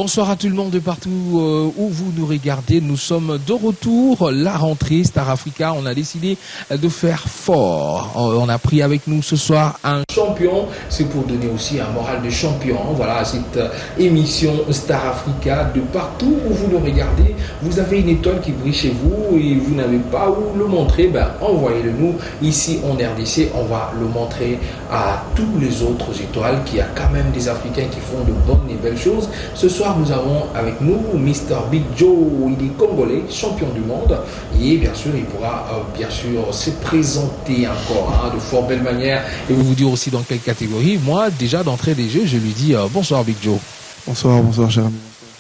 Bonsoir à tout le monde de partout où vous nous regardez. Nous sommes de retour. La rentrée Star Africa, on a décidé de faire fort. On a pris avec nous ce soir un champion. C'est pour donner aussi un moral de champion. Voilà, cette émission Star Africa. De partout où vous nous regardez, vous avez une étoile qui brille chez vous et vous n'avez pas où le montrer. Ben, envoyez-le nous. Ici en RDC, on va le montrer à tous les autres étoiles qu'il y a quand même des Africains qui font de bonnes et belles choses. Ce soir, nous avons avec nous Mr. Big Joe, il est congolais, champion du monde. Et bien sûr, il pourra bien sûr se présenter encore de fort belle manière et vous dire aussi dans quelle catégorie. Moi, déjà d'entrée des jeux, je lui dis bonsoir Big Joe. Bonsoir Jérémy.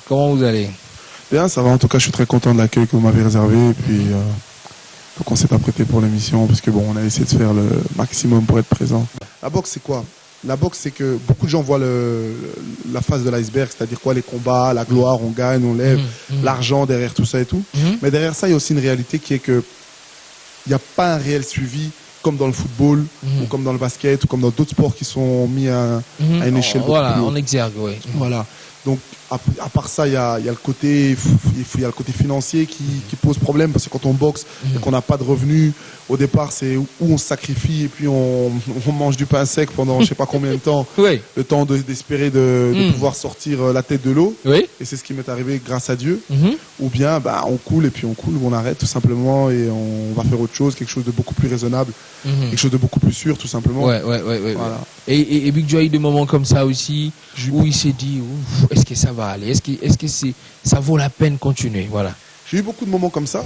Comment vous allez? Bien, ça va. En tout cas, je suis très content de l'accueil que vous m'avez réservé. Et puis, donc on s'est apprêté pour l'émission parce que bon, on a essayé de faire le maximum pour être présent. La boxe, c'est quoi? La boxe, c'est que beaucoup de gens voient la face de l'iceberg, c'est-à-dire quoi, les combats, la gloire, on gagne, on lève, l'argent derrière tout ça et tout. Mais derrière ça, il y a aussi une réalité qui est que il n'y a pas un réel suivi comme dans le football ou comme dans le basket ou comme dans d'autres sports qui sont mis à une échelle beaucoup plus haute. En exergue, oui. Voilà. Donc, à part ça, il y a le côté financier qui pose problème parce que quand on boxe et qu'on n'a pas de revenus, au départ, c'est où on se sacrifie et puis on mange du pain sec pendant je sais pas combien de temps, Oui. le temps d'espérer de pouvoir sortir la tête de l'eau. Oui. Et c'est ce qui m'est arrivé grâce à Dieu. Ou bien, on coule et puis on coule, ou on arrête tout simplement et on va faire autre chose, quelque chose de beaucoup plus raisonnable, quelque chose de beaucoup plus sûr, tout simplement. Ouais. Voilà. Et Big Joe a eu des moments comme ça aussi où il s'est dit est-ce que ça va aller, est-ce que ça vaut la peine de continuer, voilà. J'ai eu beaucoup de moments comme ça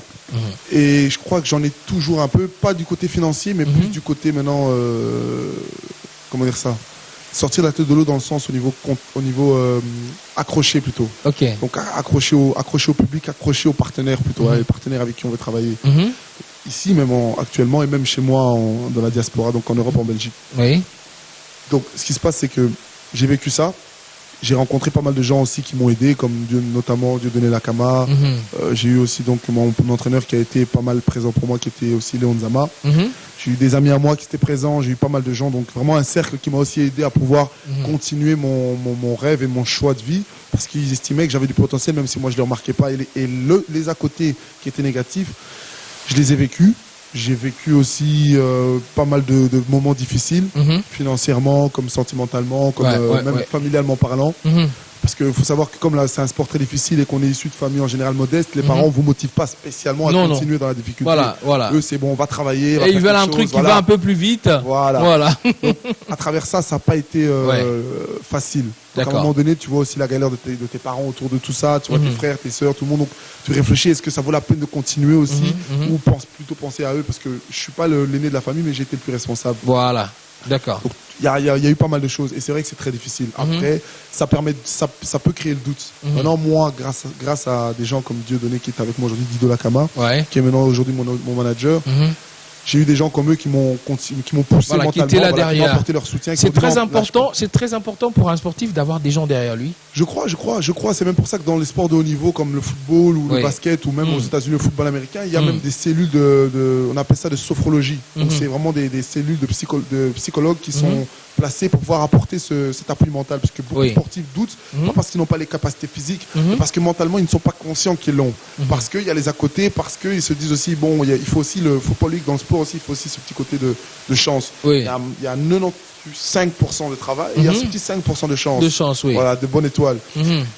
et je crois que j'en ai toujours un peu, pas du côté financier mais plus du côté maintenant, comment dire ça, sortir la tête de l'eau dans le sens au niveau accroché plutôt. Ok. Donc accroché au public, accroché aux partenaires plutôt, les partenaires avec qui on veut travailler. Ici même actuellement et même chez moi dans la diaspora, donc en Europe, en Belgique. Oui. Donc ce qui se passe c'est que j'ai vécu ça. J'ai rencontré pas mal de gens aussi qui m'ont aidé, comme notamment Dieudonné Lakama. J'ai eu aussi donc mon entraîneur qui a été pas mal présent pour moi, qui était aussi Léon Zama. J'ai eu des amis à moi qui étaient présents. J'ai eu pas mal de gens, donc vraiment un cercle qui m'a aussi aidé à pouvoir continuer mon rêve et mon choix de vie, parce qu'ils estimaient que j'avais du potentiel, même si moi je ne le remarquais pas. Et les à côté qui étaient négatifs, je les ai vécus. J'ai vécu aussi pas mal de moments difficiles, financièrement, comme sentimentalement, comme même familialement parlant. Parce qu'il faut savoir que comme là c'est un sport très difficile et qu'on est issu de familles en général modestes, les parents ne vous motivent pas spécialement à continuer dans la difficulté. Voilà. Eux, c'est bon, on va travailler. Et ils veulent un truc qui va un peu plus vite. Voilà. Donc, à travers ça, ça n'a pas été facile. Donc, à un moment donné, tu vois aussi la galère de tes parents autour de tout ça, tu vois tes frères, tes sœurs, tout le monde. Donc, tu réfléchis, est-ce que ça vaut la peine de continuer aussi ou plutôt penser à eux, parce que je suis pas l'aîné de la famille, mais j'ai été le plus responsable. Voilà, d'accord. Donc, il y a eu pas mal de choses et c'est vrai que c'est très difficile. Après, ça peut créer le doute. Maintenant, moi, grâce à des gens comme Dieudonné qui est avec moi aujourd'hui, Dido Lakama, qui est maintenant aujourd'hui mon manager. J'ai eu des gens comme eux qui m'ont poussé mentalement, qui étaient là derrière, qui m'ont apporté leur soutien. C'est très important. C'est très important pour un sportif d'avoir des gens derrière lui. Je crois. C'est même pour ça que dans les sports de haut niveau comme le football ou le basket ou même aux États-Unis le football américain, il y a même des cellules on appelle ça de sophrologie. Donc c'est vraiment des cellules de psychologues qui sont placés pour pouvoir apporter cet appui mental, parce que beaucoup de sportifs doutent, pas parce qu'ils n'ont pas les capacités physiques, mais parce que mentalement ils ne sont pas conscients qu'ils l'ont, parce qu'il y a les à côté, parce qu'ils se disent aussi bon, il faut aussi faut pas oublier que dans le sport aussi il faut aussi ce petit côté de chance. Il y a 95% de travail et il y a ce petit 5% de chance. Voilà, de bonne étoile.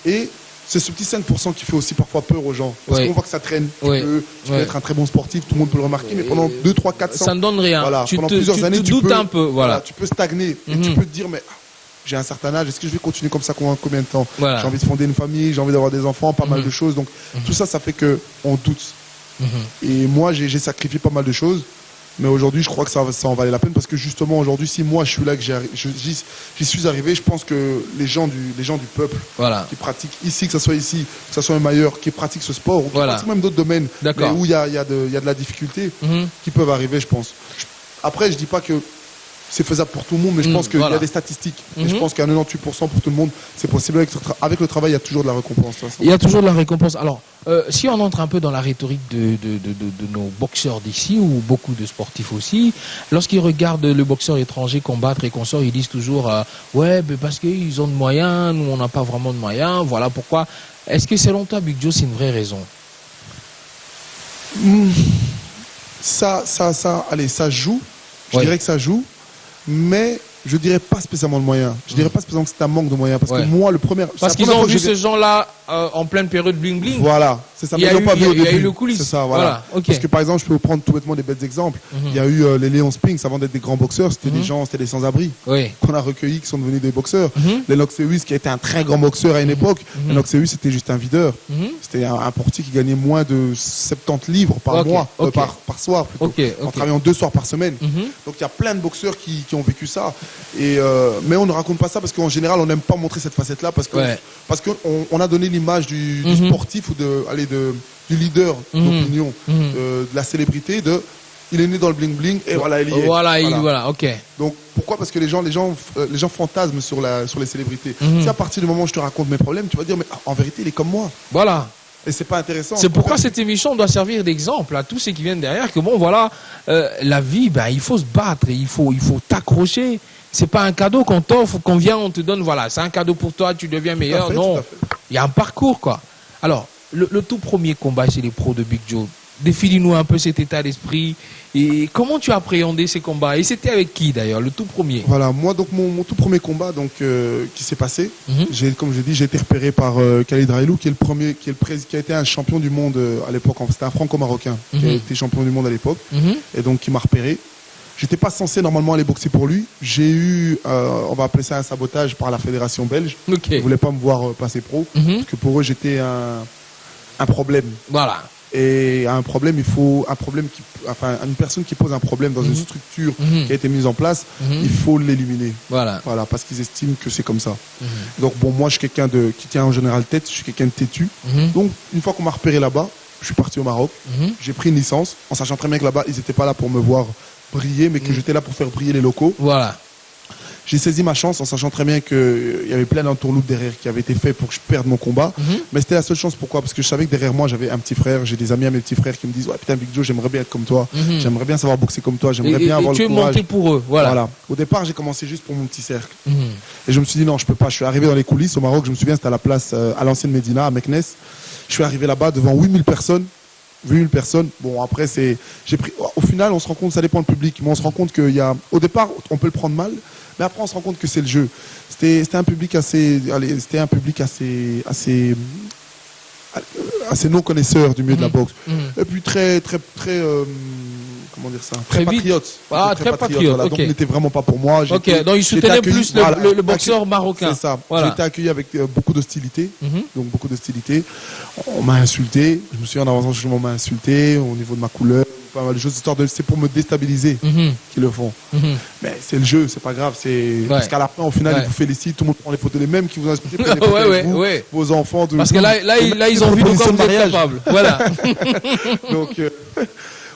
Et c'est ce petit 5% qui fait aussi parfois peur aux gens. Parce qu'on voit que ça traîne. Tu peux être un très bon sportif, tout le monde peut le remarquer, mais pendant 2, 3, 4 ans. Ça ne donne rien. Voilà, pendant plusieurs années, tu peux, un peu. Voilà. Tu peux stagner. Et tu peux te dire, mais j'ai un certain âge, est-ce que je vais continuer comme ça combien de temps? J'ai envie de fonder une famille, j'ai envie d'avoir des enfants, pas mal de choses. Donc tout ça, ça fait qu'on doute. Et moi, j'ai sacrifié pas mal de choses. Mais aujourd'hui, je crois que ça en valait la peine, parce que justement aujourd'hui, si moi je suis là, que j'y suis arrivé, je pense que les gens du peuple qui pratiquent ici, que ce soit ici, que ce soit même ailleurs, qui pratiquent ce sport, ou qui pratiquent même d'autres domaines, où il y a de la difficulté, qui peuvent arriver, je pense. Après, je dis pas que c'est faisable pour tout le monde, mais je pense qu'il y a des statistiques. Et je pense qu'à 98% pour tout le monde, c'est possible. Avec le travail, il y a toujours de la récompense. Il y a toujours de la récompense. Alors, si on entre un peu dans la rhétorique de nos boxeurs d'ici, ou beaucoup de sportifs aussi, lorsqu'ils regardent le boxeur étranger combattre et consorts, ils disent toujours ouais, mais parce qu'ils ont de moyens, nous on n'a pas vraiment de moyens, voilà pourquoi. Est-ce que selon toi, Big Joe, c'est une vraie raison? Ça joue. Je dirais que ça joue. Mais je dirais pas spécialement de moyens. Je dirais pas spécialement que c'est un manque de moyens. Parce que moi, parce qu'ils ont vu ces gens-là en pleine période bling bling. Voilà, c'est ça. Il y a eu le coulisses. C'est ça, voilà. Parce que par exemple, je peux vous prendre tout bêtement des bêtes exemples. Il y a eu les Léon Spinks avant d'être des grands boxeurs. C'était des gens, c'était des sans-abri qu'on a recueillis, qui sont devenus des boxeurs. Lennox Lewis, qui a été un très grand boxeur à une époque. Lennox Lewis, c'était juste un videur. C'était un portier qui gagnait moins de 70 livres par mois, par soir plutôt. En travaillant 2 soirs par semaine. Donc il y a plein de boxeurs qui ont vécu ça. Mais on ne raconte pas ça parce qu'en général, on n'aime pas montrer cette facette-là parce qu'on a donné l'image du sportif ou du leader d'opinion, de la célébrité, il est né dans le bling bling et voilà, il y est. Voilà, ok. Donc pourquoi? Parce que les gens fantasment sur les célébrités. Si à partir du moment où je te raconte mes problèmes, tu vas dire mais en vérité, il est comme moi. Voilà. Et c'est pas intéressant. C'est pourquoi cette émission doit servir d'exemple à tous ceux qui viennent derrière que bon voilà, la vie, il faut se battre, il faut t'accrocher. C'est pas un cadeau qu'on t'offre, qu'on vient, on te donne, voilà, c'est un cadeau pour toi, tu deviens meilleur. Non, il y a un parcours, quoi. Alors, le tout premier combat chez les pros de Big Joe, définis-nous un peu cet état d'esprit et comment tu as appréhendé ces combats. Et c'était avec qui d'ailleurs, le tout premier? Voilà, moi donc mon tout premier combat qui s'est passé, comme je l'ai dit, j'ai été repéré par Khalid Railou, qui a été un champion du monde à l'époque. C'était un franco-marocain qui a été champion du monde à l'époque et donc qui m'a repéré. J'étais pas censé normalement aller boxer pour lui. J'ai eu, on va appeler ça un sabotage par la fédération belge. Ils voulaient pas me voir passer pro parce que pour eux j'étais un problème. Voilà. Et un problème, une personne qui pose un problème dans une structure qui a été mise en place, il faut l'éliminer. Voilà, parce qu'ils estiment que c'est comme ça. Donc bon, moi je suis quelqu'un qui tient en général tête, je suis quelqu'un de têtu. Donc une fois qu'on m'a repéré là-bas, je suis parti au Maroc. J'ai pris une licence, en sachant très bien que là-bas ils n'étaient pas là pour me voir briller, mais que j'étais là pour faire briller les locaux. Voilà. J'ai saisi ma chance en sachant très bien qu'il y avait plein d'entourloupes derrière qui avaient été faits pour que je perde mon combat. Mais c'était la seule chance. Pourquoi? Parce que je savais que derrière moi, j'avais un petit frère. J'ai des amis à mes petits frères qui me disent ouais, putain, Big Joe, j'aimerais bien être comme toi. J'aimerais bien savoir boxer comme toi. J'aimerais bien avoir le courage. Tu es monté pour eux. Voilà. Au départ, j'ai commencé juste pour mon petit cercle. Et je me suis dit non, je peux pas. Je suis arrivé dans les coulisses au Maroc. Je me souviens, c'était à la place, à l'ancienne Médina, à Meknes. Je suis arrivé là-bas devant 8000 personnes. 8000 personnes. Bon, après, au final, on se rend compte, ça dépend du public, mais on se rend compte au départ, on peut le prendre mal, mais après, on se rend compte que c'est le jeu. C'était un public assez non connaisseur du milieu de la boxe. Et puis très, très, très, comment dire ça? Très patriote. Très patriote. Voilà. Donc, il n'était vraiment pas pour moi. Donc, il soutenait plus le boxeur marocain. C'est ça. J'ai été accueilli avec beaucoup d'hostilité. Donc, beaucoup d'hostilité. On m'a insulté. Je me souviens, en avançant, on m'a insulté au niveau de ma couleur. Pas mal de choses. C'est pour me déstabiliser qu'ils le font. Mais c'est le jeu, c'est pas grave. Parce qu'à la fin, au final, ils vous félicitent. Tout le monde prend les photos. Les mêmes qui vous inspirent. Vos enfants. Parce que là, ils ont vu le corps capable. Voilà. Donc,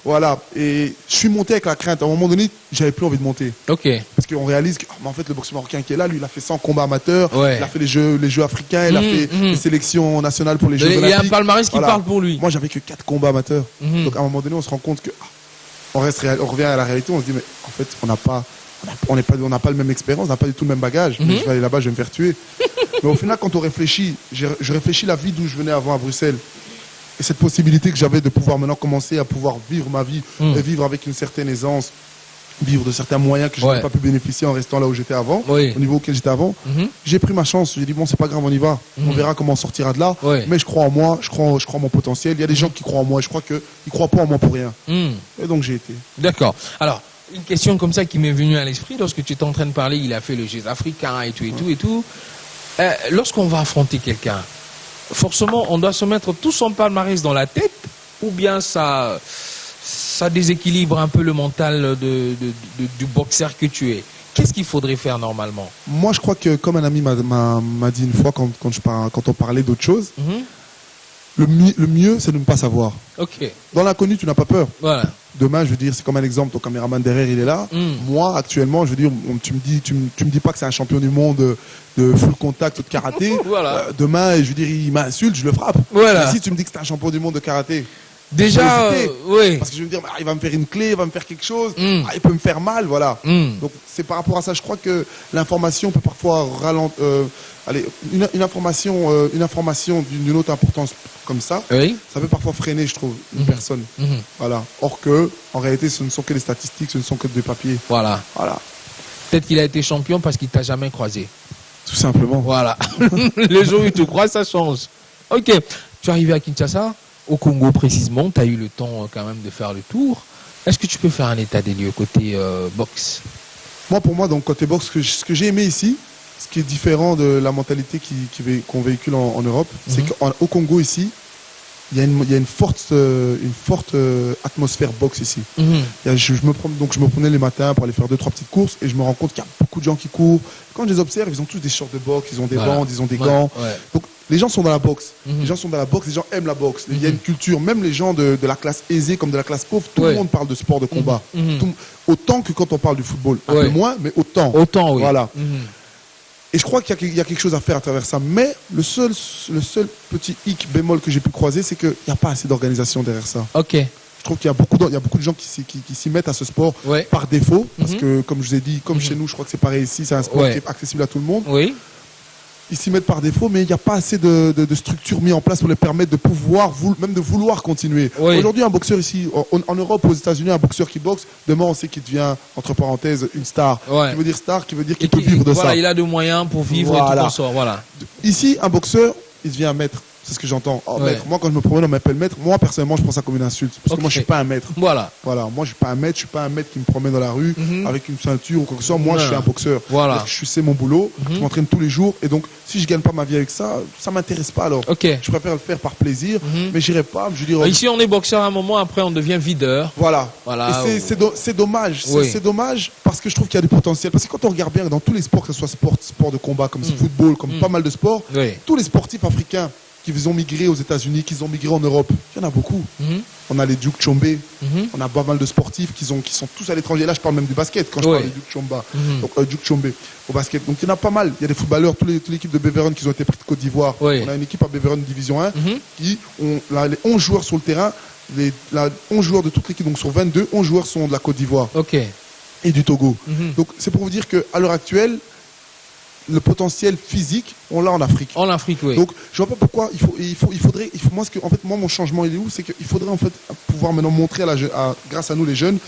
voilà. Et je suis monté avec la crainte. À un moment donné, j'avais plus envie de monter. Parce qu'on réalise que, en fait, le boxeur marocain qui est là, lui, il a fait 100 combats amateurs. Il a fait les jeux africains. Il a fait les sélections nationales pour les Jeux Olympiques. Il y a un palmarès qui parle pour lui. Moi, j'avais que 4 combats amateurs. Donc, à un moment donné, on se rend compte que, on revient à la réalité. On se dit, mais en fait, on n'a pas le même expérience, on n'a pas du tout le même bagage. Je vais aller là-bas, je vais me faire tuer. Mais au final, quand on réfléchit, je réfléchis la vie d'où je venais avant à Bruxelles. Et cette possibilité que j'avais de pouvoir maintenant commencer à pouvoir vivre ma vie, et vivre avec une certaine aisance, vivre de certains moyens que je n'avais pas pu bénéficier en restant là où j'étais avant, au niveau auquel j'étais avant. J'ai pris ma chance, j'ai dit bon, c'est pas grave, on y va. On verra comment on sortira de là. Mais je crois en moi, je crois en mon potentiel. Il y a des gens qui croient en moi et je crois qu'ils ne croient pas en moi pour rien. Et donc j'ai été. D'accord. Alors, une question comme ça qui m'est venue à l'esprit, lorsque tu étais en train de parler, il a fait le Jeux africain et tout. Lorsqu'on va affronter quelqu'un, forcément, on doit se mettre tout son palmarès dans la tête, ou bien ça déséquilibre un peu le mental du boxeur que tu es. Qu'est-ce qu'il faudrait faire normalement? Moi, je crois que, comme un ami m'a dit une fois quand on parlait d'autre chose, Le mieux, c'est de ne pas savoir. Ok. Dans l'inconnu, tu n'as pas peur. Voilà. Demain, je veux dire, c'est comme un exemple, ton caméraman derrière, il est là. Moi, actuellement, je veux dire, tu me dis pas que c'est un champion du monde de full contact ou de karaté. Voilà. Demain, je veux dire, il m'insulte, je le frappe. Voilà. Mais si tu me dis que c'est un champion du monde de karaté, Déjà, oui. parce que je veux dire, il va me faire une clé, il va me faire quelque chose, il peut me faire mal, voilà. Donc c'est par rapport à ça, je crois que l'information peut parfois ralentir. Allez, une information d'une autre importance comme ça, Oui. ça peut parfois freiner, je trouve, une personne. Voilà. Or que, en réalité, ce ne sont que des statistiques, ce ne sont que des papiers. Voilà. Voilà. Peut-être qu'il a été champion parce qu'il t'a jamais croisé. Tout simplement. Voilà. Les jours où il te croise, ça change. Ok. Tu es arrivé à Kinshasa, au Congo précisément. Tu as eu le temps quand même de faire le tour. Est-ce que tu peux faire un état des lieux côté boxe? Moi, pour moi, donc côté boxe, ce que j'ai aimé ici, ce qui est différent de la mentalité qu'on véhicule en Europe, c'est qu'au Congo ici, il y a une forte atmosphère boxe ici. Je me prenais les matins pour aller faire 2-3 petites courses et je me rends compte qu'il y a beaucoup de gens qui courent. Quand je les observe, ils ont tous des shorts de boxe, ils ont des bandes, ils ont des gants. Ouais. Donc les gens sont dans la boxe. Les gens sont dans la boxe, les gens aiment la boxe. Il y a une culture, même les gens de la classe aisée comme de la classe pauvre, tout le monde parle de sport de combat. Autant que quand on parle du football. Un peu moins, mais autant. Autant, oui. Voilà. Et je crois qu'il y a quelque chose à faire à travers ça. Mais le seul petit hic bémol que j'ai pu croiser, c'est qu'il n'y a pas assez d'organisation derrière ça. Ok. Je trouve qu'il y a beaucoup de gens qui s'y mettent à ce sport par défaut. Parce que, comme je vous ai dit, comme chez nous, je crois que c'est pareil ici, c'est un sport qui est accessible à tout le monde. Oui. Ils s'y mettent par défaut, mais il n'y a pas assez de structures mises en place pour les permettre de pouvoir, même de vouloir continuer. Oui. Aujourd'hui, un boxeur ici, en Europe, aux États-Unis, un boxeur qui boxe, demain, on sait qu'il devient, entre parenthèses, une star. Ouais. Qui veut dire star, qui veut dire qu'il peut vivre de ça. Voilà, il a de moyens pour vivre et tout en sort. Voilà. Ici, un boxeur, il devient un maître. C'est ce que j'entends. Oh, maître. Moi, quand je me promène, on m'appelle maître. Moi, personnellement, je prends ça comme une insulte. Parce que moi, je suis pas un maître. Voilà. Voilà. Moi, je suis pas un maître. Je suis pas un maître qui me promène dans la rue avec une ceinture ou quoi que ce soit. Moi, je suis un boxeur. Voilà. C'est mon boulot. Je m'entraîne tous les jours. Et donc, si je gagne pas ma vie avec ça, ça m'intéresse pas alors. Ok. Je préfère le faire par plaisir. Mais j'irai pas. Je dirais. Ici, on est boxeur à un moment. Après, on devient videur. Voilà. Voilà. Et c'est dommage. Oui. C'est dommage parce que je trouve qu'il y a du potentiel. Parce que quand on regarde bien dans tous les sports, que ce soit sport de combat, comme football, comme pas mal de sports, tous les sportifs africains qui ont migré aux États-Unis, qui ont migré en Europe, il y en a beaucoup. On a les Duke Chombe, on a pas mal de sportifs qui sont tous à l'étranger. Là, je parle même du basket quand je parle de Duke Chomba. Donc Duke Chombe au basket. Donc il y en a pas mal. Il y a des footballeurs, toute l'équipe de Beveren qui ont été pris de Côte d'Ivoire. On a une équipe à Beveren Division 1 qui ont les 11 joueurs sur le terrain. Les 11 joueurs de toute l'équipe, donc sur 22, 11 joueurs sont de la Côte d'Ivoire et du Togo. Donc c'est pour vous dire qu'à l'heure actuelle, le potentiel physique, on l'a en Afrique. En Afrique, oui. Donc, je vois pas pourquoi moi, mon changement, il est où? C'est qu'il faudrait, en fait, pouvoir maintenant montrer grâce à nous, les jeunes,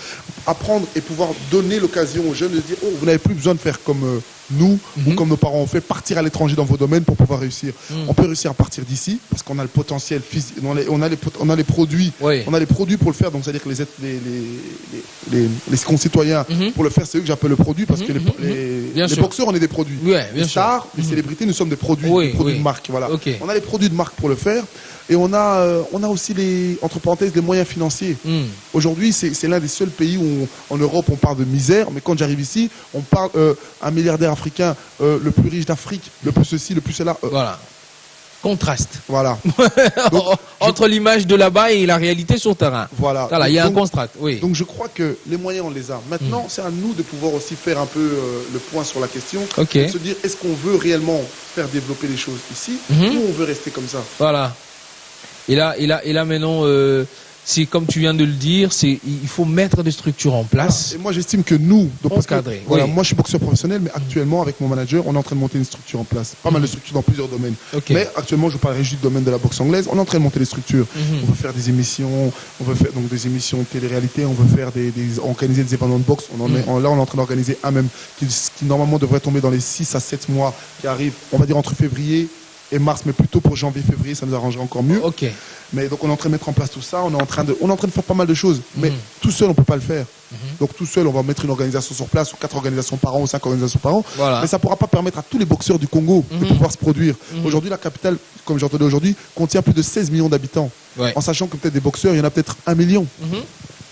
apprendre et pouvoir donner l'occasion aux jeunes de dire, oh, vous n'avez plus besoin de faire comme nous ou comme nos parents ont fait, partir à l'étranger dans vos domaines pour pouvoir réussir. On peut réussir à partir d'ici parce qu'on a le potentiel physique, on a les produits, on a les produits pour le faire. Donc, c'est-à-dire que les concitoyens, pour le faire, c'est eux que j'appelle le produit parce que les boxeurs, on est des produits. Les stars, les célébrités, nous sommes des produits, de marque. Voilà. On a les produits de marque pour le faire et on a aussi entre parenthèses, les moyens financiers. Aujourd'hui, c'est l'un des seuls pays où, en Europe, on parle de misère, mais quand j'arrive ici, on parle un milliardaire africain, le plus riche d'Afrique, le plus ceci, le plus cela. Voilà. Contraste. Voilà. Donc, entre l'image de là-bas et la réalité sur le terrain. Voilà. Il y a un contraste. Oui. Donc je crois que les moyens, on les a. Maintenant, c'est à nous de pouvoir aussi faire un peu le point sur la question. Se dire, est-ce qu'on veut réellement faire développer les choses ici ou on veut rester comme ça? Voilà. Et là maintenant, c'est comme tu viens de le dire, il faut mettre des structures en place. Et moi, j'estime que nous, encadrer. Voilà, moi, je suis boxeur professionnel, mais actuellement, avec mon manager, on est en train de monter une structure en place. Pas mal de structures dans plusieurs domaines. Mais actuellement, je parlerai juste du domaine de la boxe anglaise. On est en train de monter des structures. On veut faire des émissions, on veut faire donc des émissions de télé-réalité, on veut faire organiser des événements de boxe. Là, on est en train d'organiser un même qui normalement devrait tomber dans les 6 à 7 mois qui arrivent, on va dire entre février et mars, mais plutôt pour janvier-février, ça nous arrangerait encore mieux. Mais donc on est en train de mettre en place tout ça, on est en train de faire pas mal de choses, mais tout seul on peut pas le faire. Donc tout seul on va mettre une organisation sur place, ou 4 organisations par an, ou 5 organisations par an, mais ça pourra pas permettre à tous les boxeurs du Congo de pouvoir se produire. Aujourd'hui la capitale, comme j'entendais aujourd'hui, contient plus de 16 millions d'habitants, en sachant que peut-être des boxeurs, il y en a peut-être 1 million.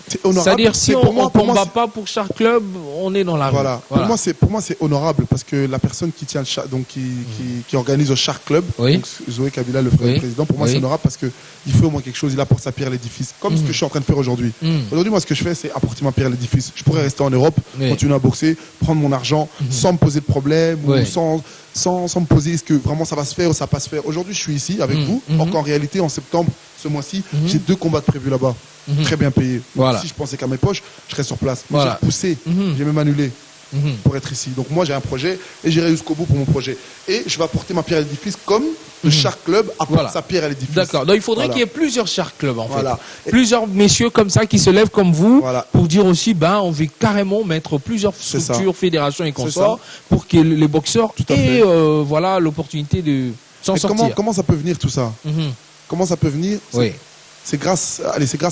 C'est-à-dire si on ne combat pas pour chaque club, on est dans la rue. Voilà. Pour moi, c'est honorable parce que la personne qui tient qui organise au Shark Club, donc Zoé Kabila, le frère du président, pour moi, c'est honorable parce que il fait au moins quelque chose. Il apporte sa pierre à l'édifice, comme ce que je suis en train de faire aujourd'hui. Aujourd'hui, moi, ce que je fais, c'est apporter ma pierre à l'édifice. Je pourrais rester en Europe, continuer à boxer, prendre mon argent sans me poser de problème ou sans me poser est-ce que vraiment ça va se faire ou ça va pas se faire. Aujourd'hui, je suis ici avec vous. Or qu'en réalité, en septembre, ce mois-ci, j'ai 2 combats de prévus là-bas. Très bien payés. Si je pensais qu'à mes poches, je serais sur place. Mais j'ai poussé, j'ai même annulé pour être ici. Donc moi, j'ai un projet et j'irai jusqu'au bout pour mon projet. Et je vais apporter ma pierre à l'édifice comme le Shark Club apporte sa pierre à l'édifice. D'accord. Donc il faudrait qu'il y ait plusieurs Shark Club en fait. Plusieurs messieurs comme ça qui se lèvent comme vous pour dire aussi, on veut carrément mettre plusieurs structures, fédérations et consorts pour que les boxeurs aient l'opportunité de s'en sortir. Comment ça peut venir tout ça? Comment ça peut venir? C'est grâce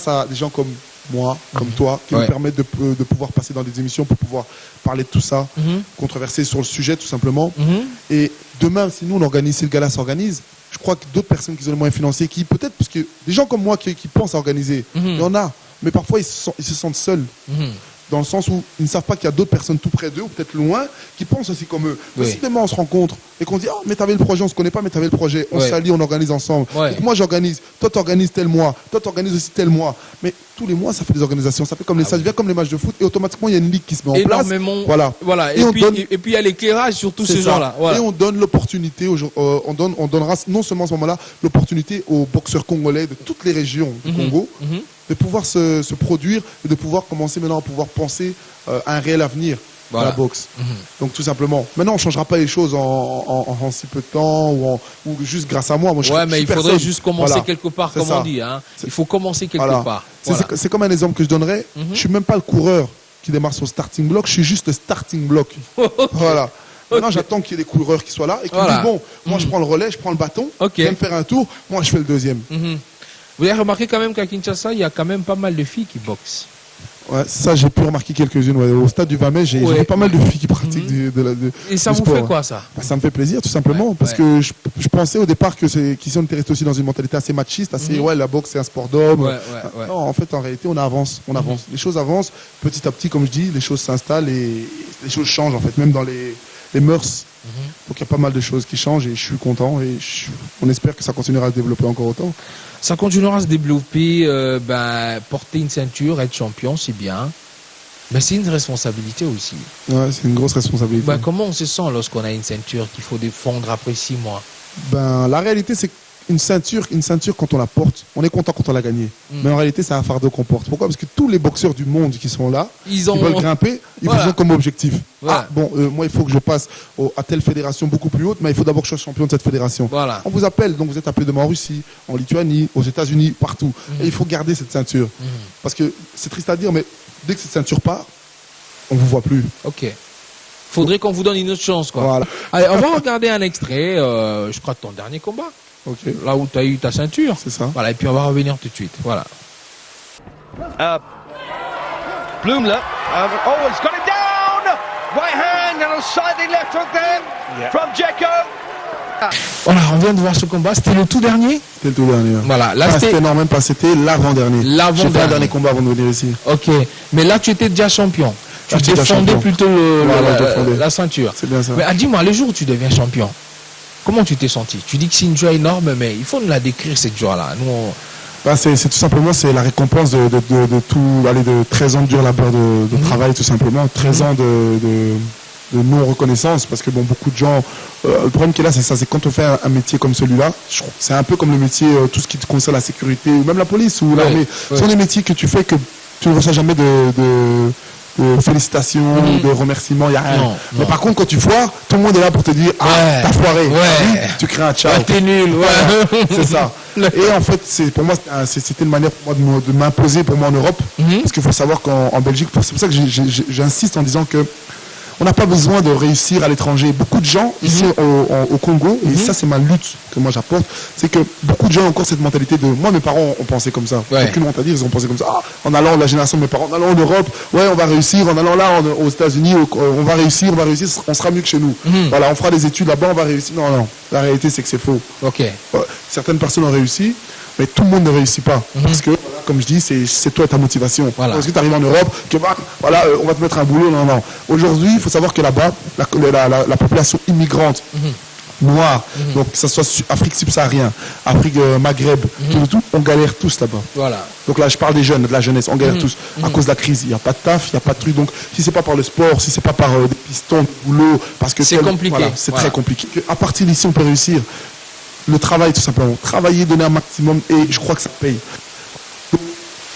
à des gens comme moi, comme toi, qui me permettent de pouvoir passer dans des émissions pour pouvoir parler de tout ça, controverser sur le sujet tout simplement. Et demain, si nous on organise, si le gala s'organise, je crois que d'autres personnes qui ont les moyens financiers, qui peut-être, parce que des gens comme moi qui pensent à organiser, il y en a, mais parfois ils se sentent seuls. Dans le sens où ils ne savent pas qu'il y a d'autres personnes tout près d'eux ou peut-être loin qui pensent aussi comme eux. Mais si demain on se rencontre et qu'on dit mais t'avais le projet, on se connaît pas mais t'avais le projet, on s'allie, on organise ensemble. Donc moi j'organise, toi t'organises tel mois, toi t'organises aussi tel mois. Mais tous les mois ça fait des organisations, ça fait comme ça devient comme les matchs de foot et automatiquement il y a une ligue qui se met en place. Voilà. Et puis il y a l'éclairage sur tous ces gens-là. Et on donne l'opportunité, on donnera non seulement à ce moment-là l'opportunité aux boxeurs congolais de toutes les régions du Congo de pouvoir se produire et de pouvoir commencer maintenant à pouvoir penser à un réel avenir dans la boxe. Donc tout simplement. Maintenant on ne changera pas les choses en si peu de temps ou juste grâce à moi. Mais il faudrait juste commencer quelque part, comme on dit. Il faut commencer quelque part. C'est comme un exemple que je donnerais. Je ne suis même pas le coureur qui démarre sur le starting block, je suis juste le starting block. Voilà. Maintenant, j'attends qu'il y ait des coureurs qui soient là et qui me disent moi je prends le relais, je prends le bâton, je viens me faire un tour, moi je fais le deuxième. Vous avez remarqué quand même qu'à Kinshasa, il y a quand même pas mal de filles qui boxent. Ouais, ça, j'ai pu remarquer quelques-unes. Au stade du 20 mai, j'ai vu pas mal de filles qui pratiquent Et ça vous fait quoi, ça? Ça me fait plaisir, tout simplement. Parce que je pensais au départ qu'ils étaient restés aussi dans une mentalité assez machiste, assez, la boxe, c'est un sport d'homme. Non, en fait, en réalité, on avance. Les choses avancent. Petit à petit, comme je dis, les choses s'installent et les choses changent, en fait, même dans les mœurs. Donc, il y a pas mal de choses qui changent et je suis content et on espère que ça continuera à se développer encore autant. Ça continuera à se développer, porter une ceinture, être champion, c'est bien. Mais c'est une responsabilité aussi. Ouais, c'est une grosse responsabilité. Comment on se sent lorsqu'on a une ceinture qu'il faut défendre après 6 mois? La réalité, c'est une ceinture, quand on la porte, on est content quand on l'a gagnée. Mais en réalité, c'est un fardeau qu'on porte. Pourquoi? Parce que tous les boxeurs du monde qui sont là, qui veulent grimper, ils vous ont comme objectif. Moi, il faut que je passe à telle fédération beaucoup plus haute, mais il faut d'abord que je sois champion de cette fédération. On vous appelle, donc vous êtes appelé demain en Russie, en Lituanie, aux États-Unis, partout. Et il faut garder cette ceinture. Parce que c'est triste à dire, mais dès que cette ceinture part, on ne vous voit plus. Ok. Faudrait qu'on vous donne une autre chance, quoi. Voilà. Allez, on va regarder un extrait, je crois, de ton dernier combat. Okay. Là où tu as eu ta ceinture. C'est ça. Voilà, et puis on va revenir tout de suite. Voilà. Blumler. He's got it down. Right hand and a sliding left hook there from Dzeko. Voilà, on vient de voir ce combat. C'était le tout dernier? C'était le tout dernier. Voilà. Là, c'était non, même pas. C'était l'avant-dernier. J'ai fait un dernier combat avant de venir ici. Ok. Mais là, tu étais déjà champion. Tu défendais plutôt la ceinture. C'est bien ça. Mais dis-moi, le jour où tu deviens champion, comment tu t'es senti? Tu dis que c'est une joie énorme, mais il faut nous la décrire, cette joie-là. C'est tout simplement la récompense de tout, de 13 ans de dur labeur de travail, tout simplement. 13 ans de non-reconnaissance, parce que beaucoup de gens, le problème qui est là, c'est ça, c'est quand on fait un métier comme celui-là, c'est un peu comme le métier, tout ce qui concerne la sécurité, ou même la police, ou l'armée. Ce sont des métiers que tu fais que tu ne reçois jamais de félicitations, de remerciements, il n'y a rien. Mais par contre, quand tu foires, tout le monde est là pour te dire t'as foiré, tu crées un ciao. T'es nul, c'est ça. Et en fait, pour moi, c'était une manière pour moi de m'imposer pour moi en Europe, parce qu'il faut savoir qu'en Belgique, c'est pour ça que j'insiste en disant que on n'a pas besoin de réussir à l'étranger. Beaucoup de gens ici au Congo, et ça c'est ma lutte que moi j'apporte, c'est que beaucoup de gens ont encore cette mentalité de moi mes parents ont pensé comme ça. Aucune honte à dire, ils ont pensé comme ça. En allant la génération de mes parents, en allant en Europe, on va réussir, en allant là aux États-Unis, on va réussir, on sera mieux que chez nous. Voilà, on fera des études là-bas, on va réussir. Non, la réalité c'est que c'est faux. Ok. Certaines personnes ont réussi, mais tout le monde ne réussit pas. Parce que comme je dis, c'est toi et ta motivation. Voilà. Parce que tu arrives en Europe, que voilà, on va te mettre un boulot, non. Aujourd'hui, il faut savoir que là-bas, la population immigrante, noire, donc que ce soit Afrique subsaharienne, Afrique Maghreb, tout, on galère tous là-bas. Voilà. Donc là, je parle des jeunes, de la jeunesse, on galère tous à cause de la crise. Il n'y a pas de taf, il n'y a pas de truc. Donc, si c'est pas par le sport, si c'est pas par des pistons, de boulot, parce que c'est compliqué. Voilà, c'est très compliqué. À partir d'ici, on peut réussir. Le travail, tout simplement. Travailler, donner un maximum, et je crois que ça paye. Donc,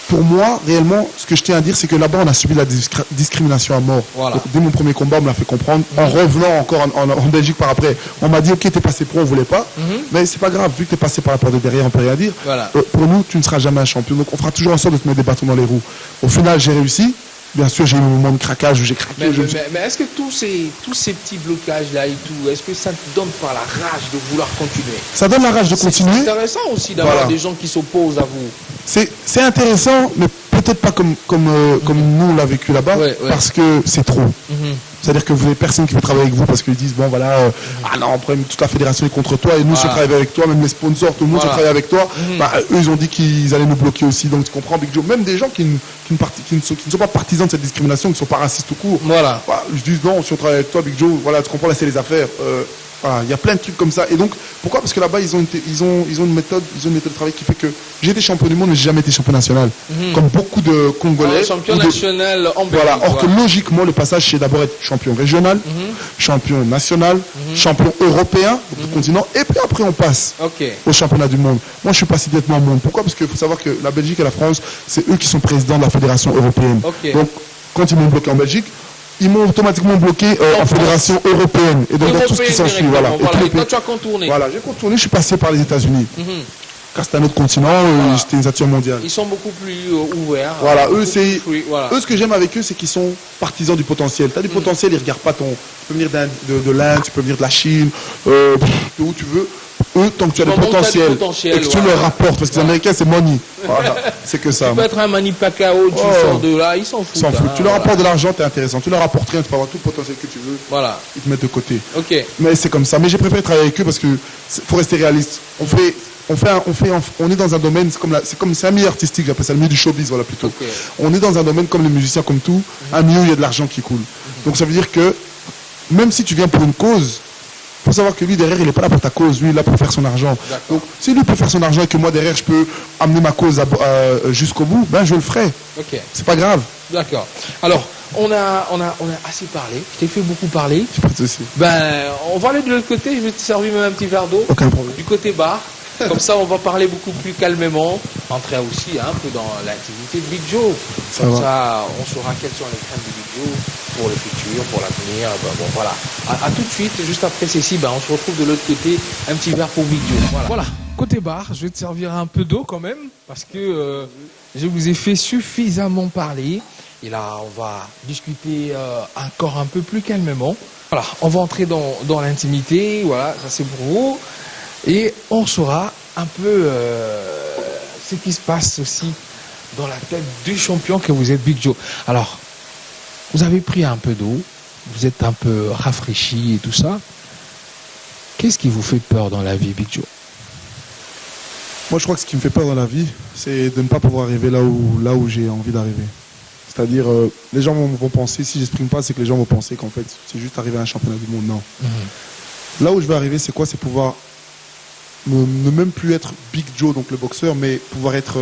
pour moi, réellement, ce que je tiens à dire, c'est que là-bas, on a subi la discrimination à mort. Voilà. Donc, dès mon premier combat, on me l'a fait comprendre. En revenant encore en Belgique par après, on m'a dit, ok, t'es passé pro, on voulait pas. Mais c'est pas grave, vu que t'es passé par la porte de derrière, on peut rien dire. Voilà. Pour nous, tu ne seras jamais un champion. Donc, on fera toujours en sorte de te mettre des bâtons dans les roues. Au final, j'ai réussi. Bien sûr, j'ai eu un moment de craquage où j'ai craqué. Mais est-ce que tous ces petits blocages-là et tout, est-ce que ça te donne pas la rage de vouloir continuer? Ça donne la rage de continuer. C'est intéressant aussi d'avoir des gens qui s'opposent à vous. C'est intéressant, mais peut-être pas comme nous on l'a vécu là-bas, parce que c'est trop. C'est-à-dire que vous n'avez personne qui veut travailler avec vous parce qu'ils disent, bon voilà, ah non, après, toute la fédération est contre toi, et nous, si on travaille avec toi, même les sponsors, tout le monde, si on travaille avec toi, eux, ils ont dit qu'ils allaient nous bloquer aussi. Donc tu comprends, Big Joe, même des gens qui ne sont pas partisans de cette discrimination, qui ne sont pas racistes tout court. Voilà. Je dis, non, si on travaille avec toi, Big Joe, voilà, tu comprends, là, c'est les affaires. Voilà, il y a plein de trucs comme ça. Et donc, pourquoi? Parce que là-bas, ils ont une méthode de travail qui fait que j'ai été champion du monde, mais j'ai jamais été champion national. Comme beaucoup de Congolais. Champion national en Belgique. Voilà. Or que logiquement, le passage, c'est d'abord être champion régional, champion national, champion européen, du continent, et puis après, on passe au championnat du monde. Moi, je suis pas si directement au monde. Pourquoi? Parce qu'il faut savoir que la Belgique et la France, c'est eux qui sont présidents de la fédération européenne. Donc, quand ils m'ont bloqué en Belgique, ils m'ont automatiquement bloqué en fédération européenne. Et donc, dans tout ce qui s'ensuit. Voilà. Et toi, tu as contourné. Voilà, j'ai contourné, je suis passé par les États-Unis. Car c'était un autre continent, c'était une nature mondiale. Ils sont beaucoup plus ouverts. Voilà, eux, eux, ce que j'aime avec eux, c'est qu'ils sont partisans du potentiel. Tu as du potentiel, ils ne regardent pas ton. Tu peux venir de l'Inde, tu peux venir de la Chine, d'où tu veux. Eux, tant que tu as du potentiel et que tu leur rapportes, parce que les Américains, c'est money. Voilà, c'est que ça. Tu peux être un Manny Pacquiao, tu sors de là, ils s'en foutent. Tu leur apportes de l'argent, t'es intéressant. Tu leur apportes rien, tu peux avoir tout le potentiel que tu veux. Voilà. Ils te mettent de côté. Ok. Mais c'est comme ça. Mais j'ai préféré travailler avec eux parce que faut rester réaliste. On est dans un domaine, c'est un milieu artistique, j'appelle ça le milieu du showbiz, voilà plutôt. On est dans un domaine comme les musiciens, comme tout, un milieu où il y a de l'argent qui coule. Donc ça veut dire que même si tu viens pour une cause, il faut savoir que lui derrière il n'est pas là pour ta cause, lui il est là pour faire son argent. Donc si lui peut faire son argent et que moi derrière je peux amener ma cause jusqu'au bout, ben je le ferai. C'est pas grave. D'accord. Alors on a assez parlé. Je t'ai fait beaucoup parler. Pas de souci. Ben on va aller de l'autre côté. Je vais te servir même un petit verre d'eau. Aucun problème. Du côté bar. Comme ça, on va parler beaucoup plus calmement, entrer aussi un peu dans l'intimité de Big Joe. Comme ça, on saura quelles sont les craintes de Big Joe pour le futur, pour l'avenir. Ben, bon, voilà. À tout de suite, juste après ceci, ben, on se retrouve de l'autre côté. Un petit verre pour Big Joe. Voilà. Côté bar, je vais te servir un peu d'eau quand même, parce que je vous ai fait suffisamment parler. Et là, on va discuter encore un peu plus calmement. Voilà, on va entrer dans l'intimité. Voilà, ça c'est pour vous. Et on saura un peu ce qui se passe aussi dans la tête du champion que vous êtes, Big Joe. Alors, vous avez pris un peu d'eau, vous êtes un peu rafraîchi et tout ça. Qu'est-ce qui vous fait peur dans la vie, Big Joe? Moi, je crois que ce qui me fait peur dans la vie, c'est de ne pas pouvoir arriver là où j'ai envie d'arriver. C'est-à-dire, les gens vont penser, si j'exprime pas, c'est que les gens vont penser qu'en fait, c'est juste arriver à un championnat du monde. Non. Là où je veux arriver, c'est quoi? C'est pouvoir ne même plus être Big Joe, donc le boxeur, mais pouvoir être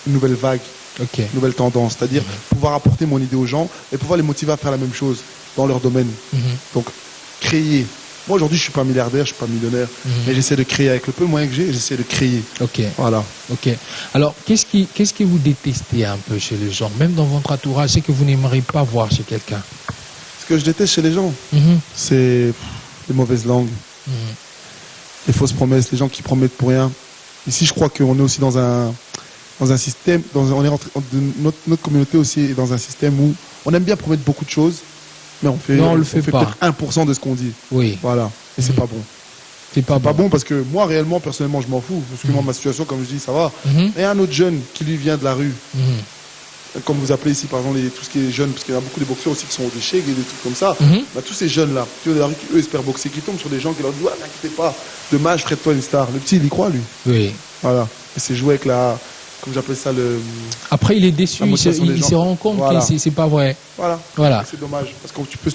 une nouvelle vague, une nouvelle tendance. C'est-à-dire pouvoir apporter mon idée aux gens et pouvoir les motiver à faire la même chose dans leur domaine. Donc, créer. Moi, aujourd'hui, je suis pas milliardaire, je suis pas millionnaire, mais j'essaie de créer. Avec le peu de moyens que j'ai, j'essaie de créer. Voilà. Alors, qu'est-ce que vous détestez un peu chez les gens, même dans votre entourage, c'est que vous n'aimeriez pas voir chez quelqu'un? Ce que je déteste chez les gens, c'est les mauvaises langues. Les fausses promesses, les gens qui promettent pour rien. Ici, je crois qu'on est aussi dans un système, notre communauté aussi est dans un système où on aime bien promettre beaucoup de choses, mais on fait peut-être 1% de ce qu'on dit. Voilà. Et c'est pas bon. C'est pas bon parce que moi, réellement, personnellement, je m'en fous. Parce que moi, ma situation, comme je dis, ça va. Et un autre jeune qui lui vient de la rue, comme vous appelez ici, par exemple, tout ce qui est jeune, parce qu'il y a beaucoup de boxeurs aussi qui sont au déchet, et des trucs comme ça. Bah, tous ces jeunes-là, qui eux espèrent boxer, qui tombent sur des gens qui leur disent, n'inquiétez pas, demain je ferai de toi une star. Le petit, il y croit, lui. Voilà. Et c'est jouer avec comme j'appelle ça, le... Après, il est déçu, il se rend compte voilà. que c'est pas vrai. Voilà. C'est dommage, parce que tu peux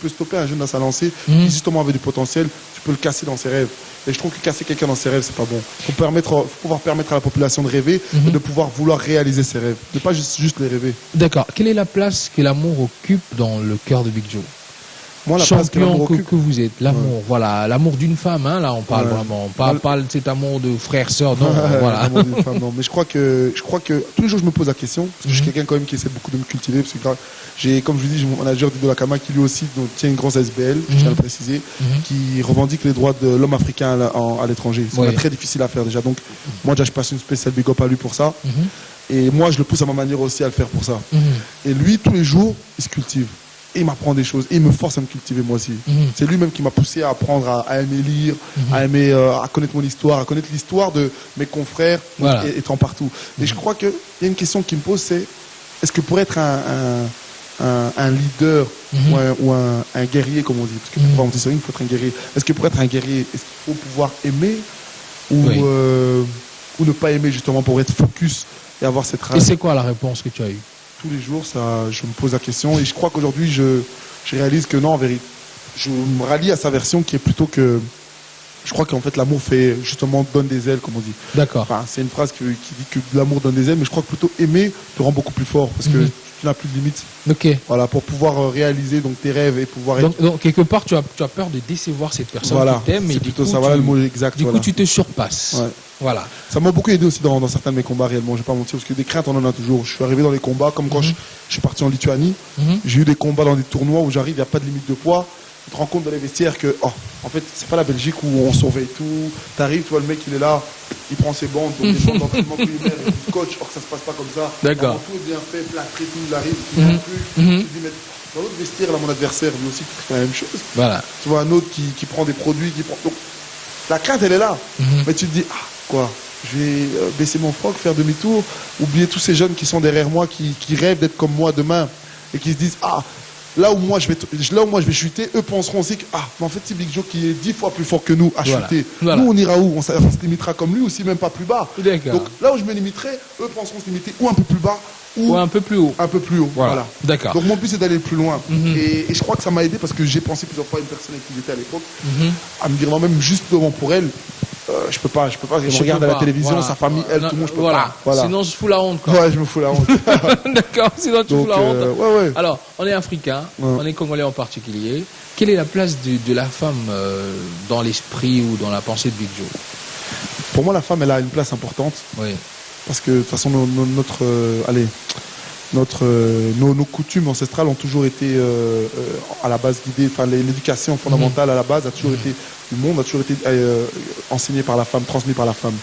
stopper un jeune dans sa lancée qui justement avait du potentiel, tu peux le casser dans ses rêves. Et je trouve que casser quelqu'un dans ses rêves, c'est pas bon. Il faut pouvoir permettre à la population de rêver et de pouvoir vouloir réaliser ses rêves, de pas juste les rêver. D'accord. Quelle est la place que l'amour occupe dans le cœur de Big Joe? Moi, la place que vous êtes, l'amour, voilà, l'amour d'une femme, hein, là on parle vraiment, pas de cet amour de frère-sœur, non, voilà. L'amour d'une femme, non. Mais je crois que tous les jours je me pose la question, parce que je suis quelqu'un quand même qui essaie beaucoup de me cultiver, parce que j'ai, comme je vous dis, mon manager Dido Lakama qui lui aussi tient une grosse SBL, je tiens à le préciser, qui revendique les droits de l'homme africain à l'étranger. C'est très difficile à faire déjà, donc moi déjà je passe une spéciale big up à lui pour ça, et moi je le pousse à ma manière aussi à le faire pour ça. Et lui, tous les jours, il se cultive. Et il m'apprend des choses et il me force à me cultiver moi aussi. C'est lui-même qui m'a poussé à apprendre à aimer lire, à aimer à connaître mon histoire, à connaître l'histoire de mes confrères étant partout. Et je crois qu'il y a une question qui me pose, c'est est-ce que pour être un leader ou un guerrier, comme on dit, parce que pour pouvoir monter sur une, il faut être un guerrier. Est-ce que pour être un guerrier, est-ce qu'il faut pouvoir aimer ou ne pas aimer justement pour être focus et avoir cette rage? Et c'est quoi la réponse que tu as eue? Tous les jours, je me pose la question et je crois qu'aujourd'hui, je réalise que non, en vérité, je me rallie à sa version qui est plutôt que... Je crois qu'en fait, l'amour fait justement donne des ailes, comme on dit. D'accord. Enfin, c'est une phrase qui dit que l'amour donne des ailes, mais je crois que plutôt aimer te rend beaucoup plus fort parce que tu n'as plus de limites. Ok. Voilà, pour pouvoir réaliser donc tes rêves et pouvoir être... donc quelque part, tu as peur de décevoir cette personne qui t'aime. C'est plutôt ça, voilà le mot exact. Du coup, tu te surpasses. Ouais. Voilà. Ça m'a beaucoup aidé aussi dans certains de mes combats réellement, je vais pas mentir, parce que des craintes on en a toujours. Je suis arrivé dans les combats, comme quand je suis parti en Lituanie, j'ai eu des combats dans des tournois où j'arrive, il n'y a pas de limite de poids. Tu te rends compte dans les vestiaires que, en fait, c'est pas la Belgique où on surveille tout. T'arrives, tu vois, le mec il est là, il prend ses bandes, donc des bandes d'entraînement culinaire et du coach, or que ça se passe pas comme ça. D'accord. Tout est bien fait, plâtré, tout, il arrive, il ne plus. Tu te dis, mais dans l'autre vestiaire, là, mon adversaire, lui aussi, il fait la même chose. Voilà. Tu vois, un autre qui prend des produits, donc, la crainte, elle est là. Mais tu te dis, quoi, je vais baisser mon froc, faire demi-tour, oublier tous ces jeunes qui sont derrière moi, qui rêvent d'être comme moi demain et qui se disent, là où moi je vais chuter, eux penseront aussi que mais en fait c'est Big Joe qui est 10 fois plus fort que nous à chuter. Nous on ira où? On se limitera comme lui ou si même pas plus bas. Donc là où je me limiterai, eux penseront se limiter ou un peu plus bas ou un peu plus haut. Un peu plus haut. Voilà. D'accord. Donc mon but c'est d'aller plus loin. Et je crois que ça m'a aidé parce que j'ai pensé plusieurs fois à une personne avec qui j'étais à l'époque, à me dire non, même juste devant pour elle. Je peux pas. Je regarde à la télévision, sa famille, elle, tout le monde, je peux pas. Voilà. Sinon, je fous la honte. Quoi. Ouais, je me fous la honte. D'accord, sinon tu fous la honte. Ouais. Alors, on est africain, on est congolais en particulier. Quelle est la place de la femme dans l'esprit ou dans la pensée de Big Joe? Pour moi, la femme, elle a une place importante. Oui. Parce que de toute façon, nos coutumes ancestrales ont toujours été à la base guidées, enfin l'éducation fondamentale à la base a toujours été, le monde a toujours été enseigné par la femme, transmis par la femme.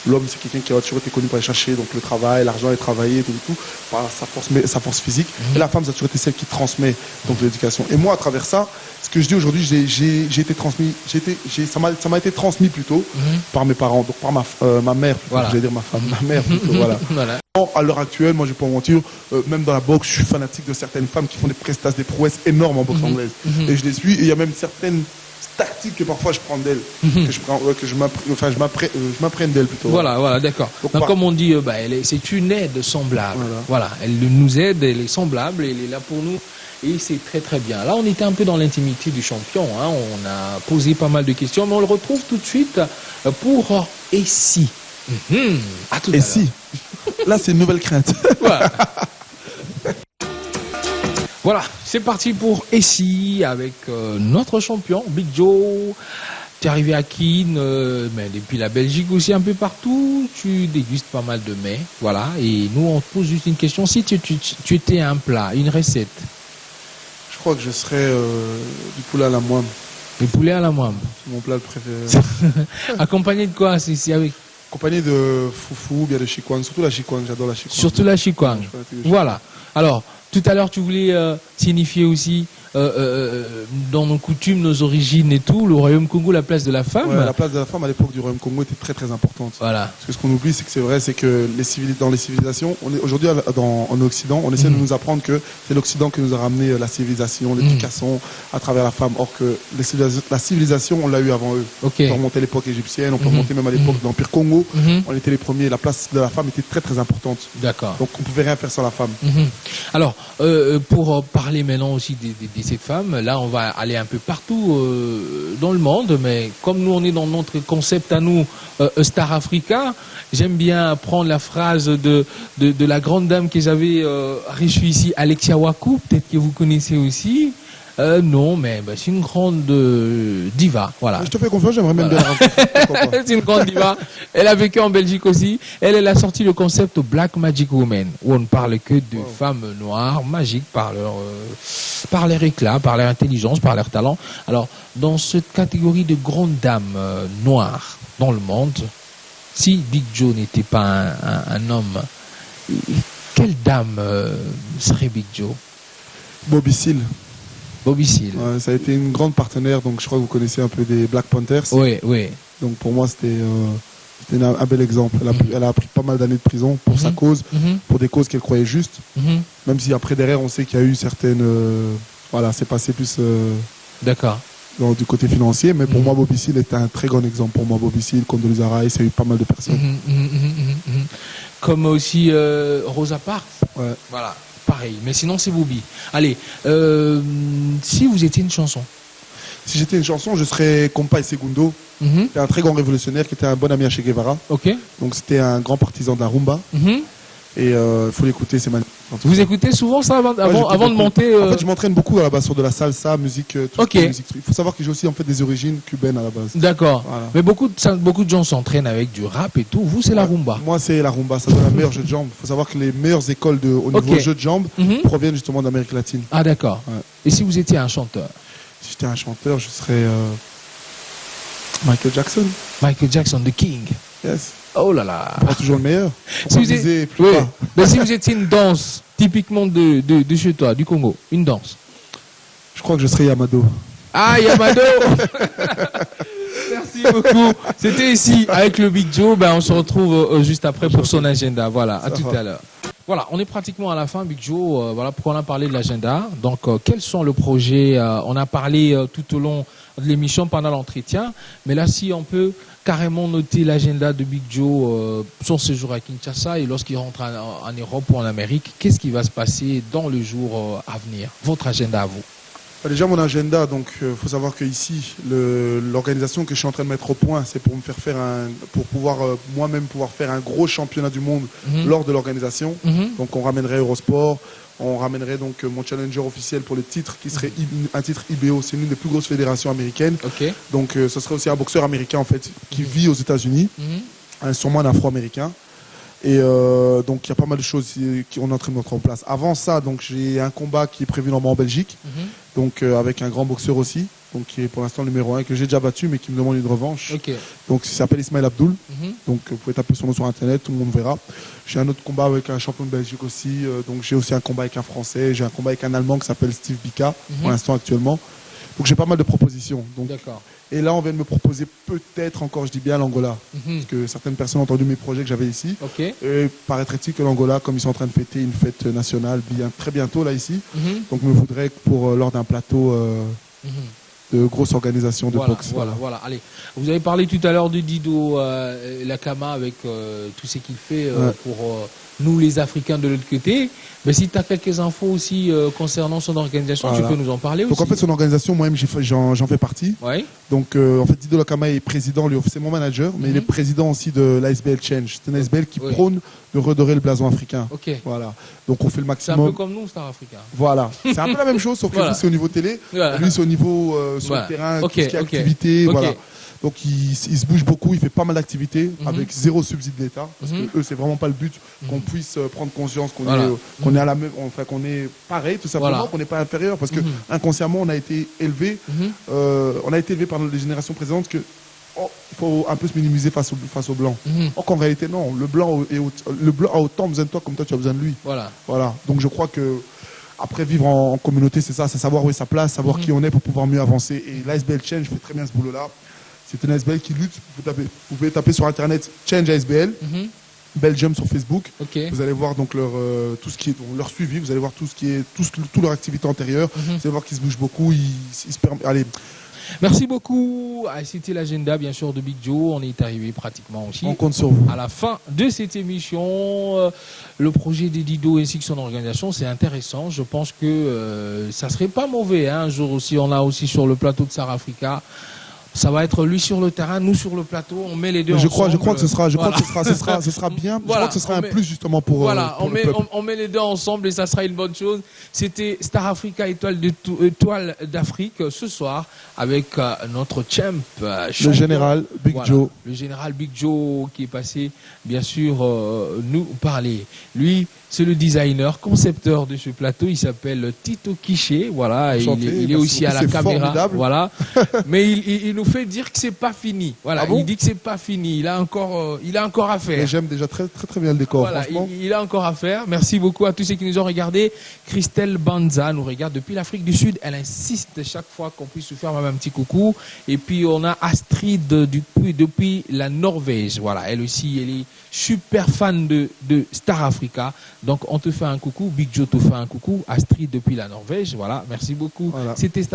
L'homme c'est quelqu'un qui a toujours été connu pour aller chercher donc le travail, l'argent et travailler, tout, par sa force physique. Et la femme ça a toujours été celle qui transmet donc l'éducation. Et moi à travers ça, ce que je dis aujourd'hui, j'ai été transmis, ça m'a été transmis plutôt par mes parents, donc par ma mère, je vais dire ma femme, ma mère plutôt, voilà. À l'heure actuelle, moi je vais pas mentir, même dans la boxe, je suis fanatique de certaines femmes qui font des prestations, des prouesses énormes en boxe anglaise. Et je les suis, et il y a même certaines tactiques que parfois je prends d'elles, que je m'apprenne d'elles plutôt. Voilà, d'accord. Donc comme on dit, c'est une aide semblable. Voilà, elle nous aide, elle est semblable, elle est là pour nous. Et c'est très très bien. Là, on était un peu dans l'intimité du champion. Hein. On a posé pas mal de questions, mais on le retrouve tout de suite pour Et si. À tout à l'heure. Et si. Là, c'est une nouvelle crainte. Voilà, c'est parti pour Et si avec notre champion, Big Joe. Tu es arrivé à Keene, mais depuis la Belgique aussi, un peu partout. Tu dégustes pas mal de mets. Voilà, et nous, on te pose juste une question. Si tu étais un plat, une recette. Je crois que je serais du poulet à la moine. Du poulet à la moine. C'est mon plat préféré. Accompagné de quoi? C'est avec... Accompagné de foufou, bien de chikwang, surtout la chikwang, j'adore la chikwang. Surtout la chikwang. Voilà. Alors, tout à l'heure, tu voulais signifier aussi dans nos coutumes, nos origines et tout, le Royaume Congo, la place de la femme. Ouais, la place de la femme à l'époque du Royaume Congo était très très importante. Voilà. Parce que ce qu'on oublie, c'est que c'est vrai, c'est que dans les civilisations, aujourd'hui en Occident, on essaie de nous apprendre que c'est l'Occident qui nous a ramené la civilisation, l'éducation à travers la femme. Or que la civilisation, on l'a eu avant eux. On peut remonter à l'époque égyptienne, on peut remonter même à l'époque de l'Empire Congo. On était les premiers. La place de la femme était très très importante. D'accord. Donc on pouvait rien faire sans la femme. Alors, pour parler maintenant aussi de cette femme, là on va aller un peu partout dans le monde, mais comme nous on est dans notre concept à nous, Star Africa, j'aime bien prendre la phrase de la grande dame que j'avais reçue ici, Alexia Waku, peut-être que vous connaissez aussi. Non, mais c'est une grande diva, voilà. Je te fais confiance, j'aimerais même bien la rencontrer. C'est une grande diva. Elle a vécu en Belgique aussi. Elle a sorti le concept Black Magic Woman, où on ne parle que de femmes noires, magiques par leur éclat, par leur intelligence, par leur talent. Alors, dans cette catégorie de grandes dames noires dans le monde, si Big Joe n'était pas un homme, quelle dame serait Big Joe? Bobby Seale. Bobby Seale. Ouais, ça a été une grande partenaire, donc je crois que vous connaissez un peu des Black Panthers. Oui, oui. Donc pour moi, c'était un bel exemple. Elle a pris pas mal d'années de prison pour sa cause, pour des causes qu'elle croyait justes. Même si après, derrière, on sait qu'il y a eu certaines... voilà, c'est passé plus... D'accord. Du côté financier, mais pour moi, Bobby Seale était un très grand exemple. Pour moi, Bobby Seale, Condoleezza Rice, il y a eu pas mal de personnes. Comme aussi Rosa Parks. Ouais. Voilà. Pareil, mais sinon c'est Bobby. Allez, si vous étiez une chanson. Si j'étais une chanson, je serais Compa et Segundo. C'était un très grand révolutionnaire qui était un bon ami à Che Guevara. Ok. Donc c'était un grand partisan de la rumba. Et il faut l'écouter, c'est magnifique. Vous écoutez souvent ça avant de monter En fait, je m'entraîne beaucoup à la base sur de la salsa, musique, tout Ok. musique. Il faut savoir que j'ai aussi en fait des origines cubaines à la base. D'accord. Voilà. Mais beaucoup de gens s'entraînent avec du rap et tout. Vous, c'est la rumba. Moi, c'est la rumba. Ça donne un meilleur jeu de jambes. Il faut savoir que les meilleures écoles au niveau jeu de jambes proviennent justement d'Amérique latine. Ah, d'accord. Ouais. Et si vous étiez un chanteur? Si j'étais un chanteur, je serais Michael Jackson. Michael Jackson, The King. Yes. Oh là là. Pas toujours le meilleur. Si vous étiez, mais si vous étiez une danse typiquement de chez toi, du Congo, une danse. Je crois que je serais Yamado. Ah, Yamado. Merci beaucoup. C'était ici avec le Big Joe. On se retrouve juste après pour son agenda. Voilà, à tout à l'heure. Voilà, on est pratiquement à la fin, Big Joe. Voilà pourquoi on a parlé de l'agenda. Donc, quels sont les projets On a parlé tout au long de l'émission pendant l'entretien. Mais là, si on peut carrément noter l'agenda de Big Joe, son séjour à Kinshasa et lorsqu'il rentre en Europe ou en Amérique, qu'est-ce qui va se passer dans le jour à venir? Votre agenda à vous. Déjà mon agenda, donc faut savoir que ici l'organisation que je suis en train de mettre au point, c'est pour me faire pour pouvoir moi-même pouvoir faire un gros championnat du monde lors de l'organisation. Donc on ramènerait Eurosport, on ramènerait donc mon challenger officiel pour le titre qui serait un titre IBO, c'est l'une des plus grosses fédérations américaines. Okay. Donc ce serait aussi un boxeur américain en fait qui vit aux États-Unis, sûrement un Afro-américain. Et donc il y a pas mal de choses qu'on est en train de mettre en place. Avant ça, donc j'ai un combat qui est prévu normalement en Belgique, donc avec un grand boxeur aussi, donc qui est pour l'instant le numéro 1 que j'ai déjà battu mais qui me demande une revanche. Okay. Donc il s'appelle Ismaël Abdoul. Donc vous pouvez taper son nom sur internet, tout le monde verra. J'ai un autre combat avec un champion de Belgique aussi, donc j'ai aussi un combat avec un Français, j'ai un combat avec un Allemand qui s'appelle Steve Bika pour l'instant actuellement. Donc j'ai pas mal de propositions. Donc, et là, on vient de me proposer peut-être encore, je dis bien l'Angola, parce que certaines personnes ont entendu mes projets que j'avais ici. Et paraîtrait-il que l'Angola, comme ils sont en train de fêter une fête nationale très bientôt là ici, donc me voudrait lors d'un plateau de grosses organisations de boxe. Voilà. Allez, vous avez parlé tout à l'heure de Dido Lakama avec tout ce qu'il fait pour nous les Africains de l'autre côté. Mais si tu as quelques infos aussi concernant son organisation, tu peux nous en parler aussi. Donc en fait son organisation, moi-même j'en fais partie. Ouais. Donc en fait Dido Lakama est président, c'est mon manager, mais il est président aussi de l'ASBL Change. C'est une ASBL qui prône de redorer le blason africain. Voilà. Donc on fait le maximum. C'est un peu comme nous, Star Africa. Voilà. C'est un peu la même chose, sauf que lui c'est au niveau télé, lui c'est au niveau sur le terrain, tout ce qui est activité, voilà. Donc il se bouge beaucoup, il fait pas mal d'activités avec zéro subside de l'État. Parce que eux, c'est vraiment pas le but qu'on puisse prendre conscience qu'on est à la même, enfin qu'on est pareil, tout simplement, qu'on n'est pas inférieur. Parce que inconsciemment, on a été élevé, par les générations présentes que il faut un peu se minimiser face au blanc. Or qu'en réalité, non, le blanc a autant besoin de toi comme toi tu as besoin de lui. Voilà. Donc je crois que Après, vivre en communauté, c'est ça, c'est savoir où est sa place, savoir qui on est pour pouvoir mieux avancer. Et l'ASBL Change fait très bien ce boulot-là. C'est une ASBL qui lutte. Vous pouvez taper sur Internet Change ASBL. Belgium sur Facebook. Vous allez voir donc tout ce qui est leur suivi, vous allez voir tout ce qui est toute leur activité antérieure. Vous allez voir qu'ils se bougent beaucoup, ils se permettent. Allez. Merci beaucoup. C'était l'agenda bien sûr de Big Joe. On est arrivé pratiquement aussi. On compte sur vous. À la fin de cette émission, le projet des Dido ainsi que son organisation, c'est intéressant. Je pense que ça serait pas mauvais un jour aussi. On a aussi sur le plateau de Star Africa. Ça va être lui sur le terrain, nous sur le plateau. On met les deux ensemble. Je crois que ce sera bien. Voilà, je crois que ce sera un plus justement pour. Voilà, pour on met les deux ensemble et ça sera une bonne chose. C'était Star Africa, étoile d'Afrique, ce soir avec notre champ, le général Big Joe. Le général Big Joe qui est passé, bien sûr, nous parler. Lui, c'est le designer, concepteur de ce plateau. Il s'appelle Tito Quiché. Voilà, il est aussi à la caméra. Formidable. Voilà, mais il nous fait dire que c'est pas fini. Voilà, il dit que c'est pas fini. Il a encore à faire. J'aime déjà très bien le décor. Voilà, franchement. il a encore à faire. Merci beaucoup à tous ceux qui nous ont regardés. Christelle Banza nous regarde depuis l'Afrique du Sud. Elle insiste chaque fois qu'on puisse se faire même un petit coucou. Et puis on a Astrid depuis la Norvège. Voilà, elle aussi, elle est super fan de Star Africa. Donc on te fait un coucou. Big Joe te fait un coucou. Astrid depuis la Norvège. Voilà, merci beaucoup. Voilà. C'était Star